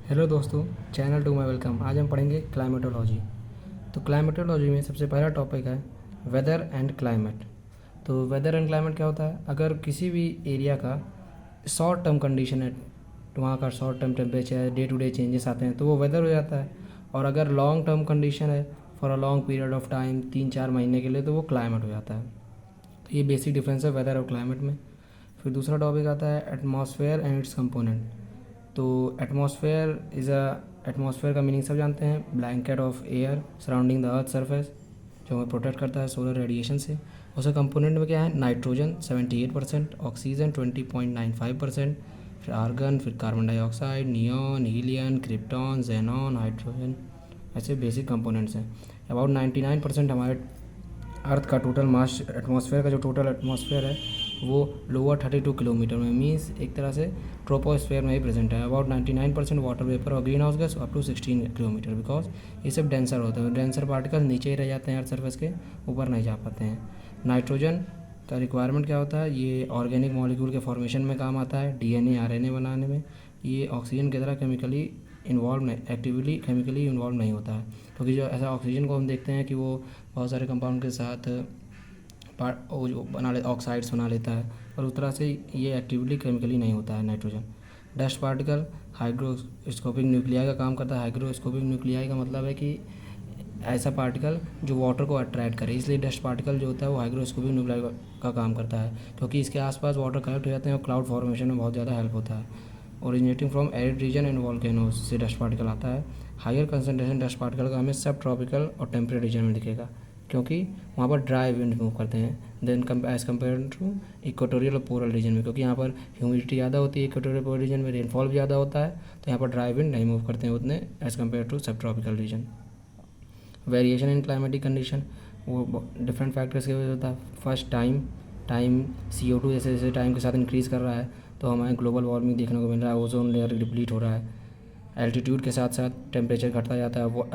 Hello दोस्तों, channel to my welcome. आज हम पढ़ेंगे क्लाइमेटोलॉजी। तो क्लाइमेटोलॉजी में सबसे पहला टॉपिक है वेदर एंड क्लाइमेट। तो वेदर एंड क्लाइमेट क्या होता है? अगर किसी भी एरिया का शॉर्ट टर्म कंडीशन है, तो वहाँ का short term temperature, day to day changes आते हैं, तो वो वेदर हो जाता है। और अगर लॉन्ग टर्म कंडीशन है for a long period of time, 3-4 महीने के लिए, तो वो क्लाइमेट हो जाता है। तो ये बेसिक डिफरेंस है वेदर और क्लाइमेट में। फिर दूसरा टॉपिक आता है एटमॉस्फेयर एंड इट्स कंपोनेंट। तो एटमॉस्फेयर का मीनिंग सब जानते हैं, blanket of air surrounding the earth surface, जो हमें प्रोटेक्ट करता है सोलर रेडिएशन से। उसका कंपोनेंट में क्या है? नाइट्रोजन 78%, ऑक्सीजन 20.95%, फिर आर्गन, फिर carbon dioxide, neon, helium, krypton, xenon, hydrogen. ऐसे बेसिक कंपोनेंट्स हैं। अबाउट 99% हमारे अर्थ का टोटल मास, एटमॉस्फेयर का जो टोटल एटमॉस्फेयर है वो लोअर 32 किलोमीटर में, मीन्स एक तरह से ट्रोपोस्फेयर में ही प्रेजेंट है। अबाउट 99% वाटर वेपर और greenhouse gas up to 16 kilometre, because ये सब डेंसर होते हैं। डेंसर पार्टिकल नीचे ही रह जाते हैं अर्थ सर्फेस के, ऊपर नहीं जा पाते हैं। नाइट्रोजन का रिक्वायरमेंट क्या होता है? ये ऑर्गेनिक मॉलिक्यूल के फॉर्मेशन में काम आता है, डीएनए आरएनए बनाने में। ये ऑक्सीजन की तरह केमिकली इन्वॉल्व नहीं, एक्टिवली केमिकली इन्वॉल्व नहीं होता है, क्योंकि जो ऐसा ऑक्सीजन को हम देखते हैं कि वो बहुत सारे कंपाउंड के साथ वो जो ऑक्साइड्स बना लेता है, और उस तरह से ये एक्टिवली केमिकली नहीं होता है nitrogen. Dust particle hygroscopic nuclei का काम करता है। हाइग्रोस्कोपिक न्यूक्लियाई का मतलब है कि ऐसा पार्टिकल जो वाटर को अट्रैक्ट करे, इसलिए डस्ट पार्टिकल जो होता है वो हाइग्रोस्कोपिक न्यूक्लियाई का काम करता है, क्योंकि इसके आसपास वाटर कलेक्ट हो जाते हैं और क्लाउड फॉर्मेशन में बहुत ज़्यादा हेल्प होता है। Originating from arid region and volcanoes से डस्ट पार्टिकल आता है। हायर कंसनट्रेशन डस्ट पार्टिकल का हमें सब ट्रॉपिकल और टेम्परेट रीजन में दिखेगा, क्योंकि वहाँ पर ड्राई विंड मूव करते हैं then as compare to equatorial और पोलर रीजन में, क्योंकि यहाँ पर ह्यूमिडिटी ज़्यादा होती है। इक्वेटोरियल पोलर रीजन में रेनफॉल भी ज़्यादा होता है, तो यहाँ पर ड्राई विंड नहीं मूव करते हैं उतने एज कम्पेयर टू सब tropical region. Variation in climatic condition वो डिफरेंट फैक्टर्स की वजह से होता है। फर्स्ट टाइम CO2 जैसे जैसे टाइम के साथ इंक्रीज़ कर रहा है, तो हमें ग्लोबल वार्मिंग देखने को मिल रहा है, ओजोन लेयर डिप्लीट हो रहा है। एल्टीट्यूड के साथ साथ टेम्परेचर घटता जाता है, वो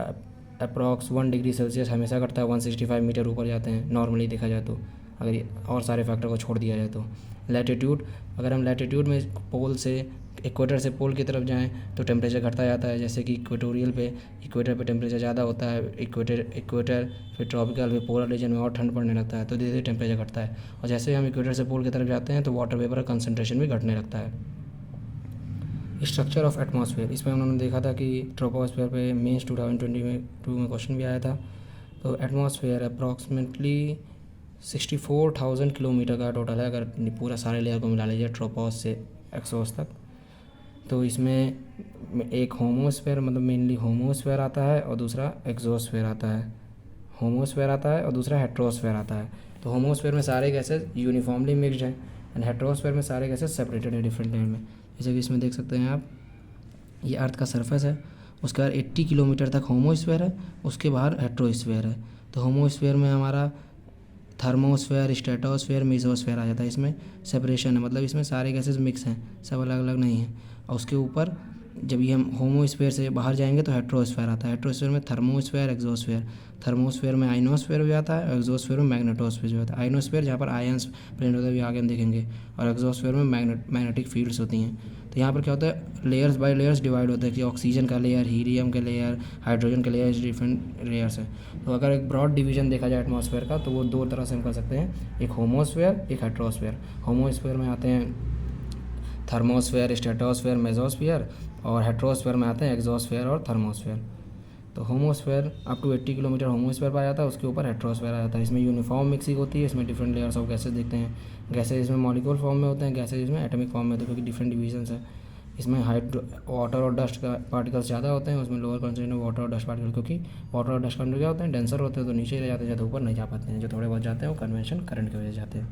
अप्रॉक्स 1 डिग्री सेल्सियस हमेशा घटता है, 165 मीटर ऊपर जाते हैं नॉर्मली देखा जाए तो, अगर ये और सारे फैक्टर को छोड़ दिया जाए तो। लैटिट्यूड, अगर हम लैटिट्यूड में पोल से इक्वेटर से पोल की तरफ जाएं तो टेम्परेचर घटता जाता है, जैसे कि इक्वेटर पे टेम्परेचर ज़्यादा होता है, इक्वेटर फिर ट्रॉपिकल फिर पोलर रीजन में और ठंड पड़ने लगता है, तो धीरे धीरे टेम्परेचर घटता है। और जैसे ही हम इक्वेटर से पोल की तरफ जाते हैं तो वाटर वेपर का कंसनट्रेशन भी घटने लगता है। स्ट्रक्चर ऑफ एटमॉस्फेयर, इसमें उन्होंने देखा था कि ट्रोपोस्फेयर पे मेंस 2022 में क्वेश्चन भी आया था। तो एटमॉस्फेयर अप्रॉक्सीमेटली 64,000 किलोमीटर का टोटल है, अगर पूरा सारे लेयर को मिला लीजिए ट्रोपोस से एक्सोस तक। तो इसमें एक होमोस्फेयर, मतलब मेनली होमोस्फेयर आता है, और दूसरा एक्सोस्फेयर आता है। होमोस्फेयर आता है और दूसरा हेट्रोस्फेयर आता है। तो होमोस्फेयर में सारे गैसेज यूनिफॉर्मली मिक्सड हैं, एंड हेट्रोस्फेयर में सारे गैसेज सेपरेटेड है डिफरेंट लेयर में। जैसे कि इसमें देख सकते हैं आप, ये अर्थ का सरफेस है, उसके बाद 80 किलोमीटर तक होमोस्फेयर है, उसके बाहर हेट्रोस्फेयर है। तो होमोस्फेयर में हमारा थर्मोस्फेयर, स्ट्रेटोस्फेयर, मीजोस्फेयर आ जाता है। इसमें सेपरेशन है, मतलब इसमें सारे गैसेज मिक्स हैं, सब अलग अलग नहीं हैं। और उसके ऊपर जब ये हम होमोस्फेयर से बाहर जाएंगे तो हेट्रोस्फेयर आता है। हेट्रोस्फेयर में थर्मोस्फेयर, एक्सोस्फेयर। थर्मोस्फेयर में आइनोस्फेयर भी आता है, और एक्सोस्फेयर में मैग्नेटोस्फेयर भी आता है। आइनोस्फेयर जहाँ पर आयंस प्रेजेंट होता है, अभी आगे हम देखेंगे, और एक्सोस्फेयर में मैग्नेटिक फील्ड्स होती हैं। तो यहाँ पर क्या होता है, लेयर्स बाय लेयर्स डिवाइड होता है कि ऑक्सीजन का लेयर, हीलियम का लेयर, हाइड्रोजन का लेयर, डिफरेंट लेयर्स है। तो अगर एक ब्रॉड डिवीजन देखा जाए एटमॉस्फेयर का, तो वो दो तरह से हम कर सकते हैं, एक होमोस्फेयर, एक हेट्रोस्फेयर। होमोस्फेयर में आते हैं थर्मोस्फेयर, स्ट्रेटोस्फेयर, मेसोस्फेयर, और हेट्रोस्फेयर में आते हैं एक्सोस्फेयर और थर्मोस्फेयर। तो homosphere up to 80 kilometre homosphere पाया जाता है, उसके ऊपर हेट्रोस्फेयर आ जाता है। इसमें यूनिफॉर्म मिक्सिंग होती है, इसमें डिफरेंट लेयर्स ऑफ गैसेज देखते हैं। गैसेज इसमें मॉलिक्यूल फॉर्म में होते हैं, गैसेज इसमें एटॉमिक फॉर्म में होते हैं, क्योंकि डिफरेंट डिवीजन्स हैं। इसमें वाटर और डस्ट का पार्टिकल्स ज़्यादा होते हैं, उसमें लोअर कंसेंट्रेशन वाटर और डस्ट पार्टिकल, क्योंकि वाटर और डस्ट पार्टिकल क्या होते हैं, डेंसर होते हैं, तो नीचे रह जाते हैं, ज़्यादा ऊपर नहीं जा पाते हैं। जो थोड़े बहुत जाते हैं वो कन्वेंशन करंट की वजह से जाते हैं।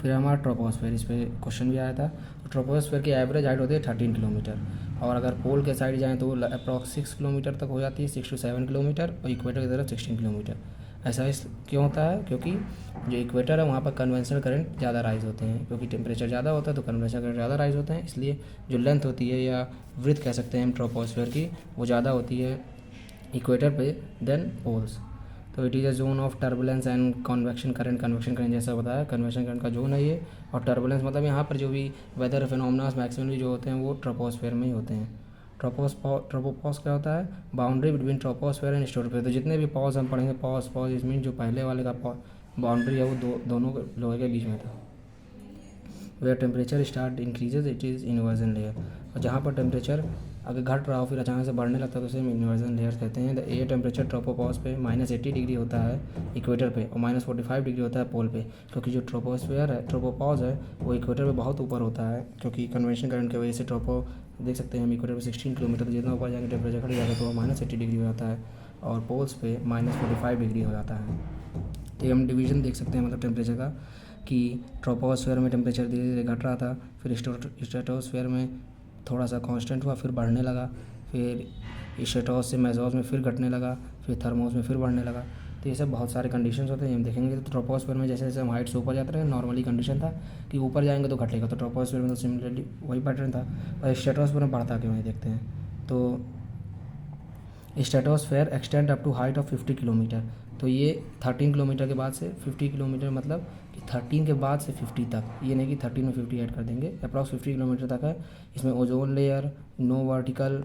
फिर हमारा ट्रोपोस्फेयर, इस पर क्वेश्चन भी आया था। तो ट्रोपोस्फेयर की एवरेज हाइट होती है 13 किलोमीटर, और अगर पोल के साइड जाएँ तो वो अप्रॉक्स 6 किलोमीटर तक हो जाती है, 6 to 7 किलोमीटर, और इक्वेटर की तरफ 16 किलोमीटर। ऐसा इस क्यों होता है? क्योंकि जो इक्वेटर है वहाँ पर कन्वेंशनल करंट ज़्यादा राइज होते हैं, क्योंकि टेम्परेचर ज़्यादा होता है तो कन्वेंशनल करंट ज़्यादा राइज होते हैं, इसलिए जो लेंथ होती है या विड्थ कह सकते हैं हम ट्रोपोस्फेयर की, वो ज़्यादा होती है इक्वेटर पे देन पोल्स। तो it is a zone of turbulence and convection current जैसा बताया, कन्वेक्शन करंट का जोन है ये। और टर्बुलेंस मतलब यहाँ पर जो भी वेदर फिनोमेना मैक्सिमम जो होते हैं वो ट्रोपोस्फेयर में ही होते हैं। ट्रोपोपॉज क्या होता है? Boundary between troposphere and stratosphere. तो जितने भी पॉज हम पढ़ेंगे, पॉज इस मीन जो पहले वाले का बाउंड्री है वो दोनों लोहे के बीच में था। Where temperature start increases it is inversion layer. और जहाँ पर टेम्परेचर अगर घट रहा हो फिर अचानक से बढ़ने लगता है तो उसे हम इन्वर्जन लेयर कहते हैं। द एयर टेम्परेचर ट्रोपोपॉज पे -80 डिग्री होता है इक्वेटर पे और -45 डिग्री होता है पोल पे, क्योंकि जो ट्रोपोपॉज है वो इक्वेटर पे बहुत ऊपर होता है, क्योंकि कन्वेंशन करंट की वजह से देख सकते हैं हम इक्वेटर पे 16 किलोमीटर, तो जितना ऊपर जाकर टेम्परेचर घट जाता है तो वो -80 डिग्री हो जाता है और पोल्स पे -45 डिग्री हो जाता है। तो हम डिवीज़न देख सकते हैं मतलब टेम्परेचर का, कि ट्रोपोस्फेयर में टेम्परेचर धीरे धीरे घट रहा था, फिर स्ट्रेटोस्फेयर में थोड़ा सा कांस्टेंट हुआ, फिर बढ़ने लगा, फिर स्ट्रेटोस से मेसोस में फिर घटने लगा, फिर थर्मोस में फिर बढ़ने लगा। तो ये सब बहुत सारे कंडीशंस होते हैं हम देखेंगे। तो ट्रोपोस्फेयर में जैसे जैसे हम हाइट से ऊपर जाते रहे, नॉर्मली कंडीशन था कि ऊपर जाएंगे तो घटेगा, तो ट्रोपोस्फेयर में तो सिमिलरली वही पैटर्न था। और स्ट्रेटोस्फेयर में बढ़ता क्यों है देखते हैं। तो stratosphere extend up to height of 50 kilometre. तो ये 13 किलोमीटर के बाद से 50 किलोमीटर, मतलब कि 13 के बाद से 50 तक, ये नहीं कि 13 में 50 ऐड कर देंगे, अप्रॉक्स 50 किलोमीटर तक है। इसमें ओजोन लेयर, नो वर्टिकल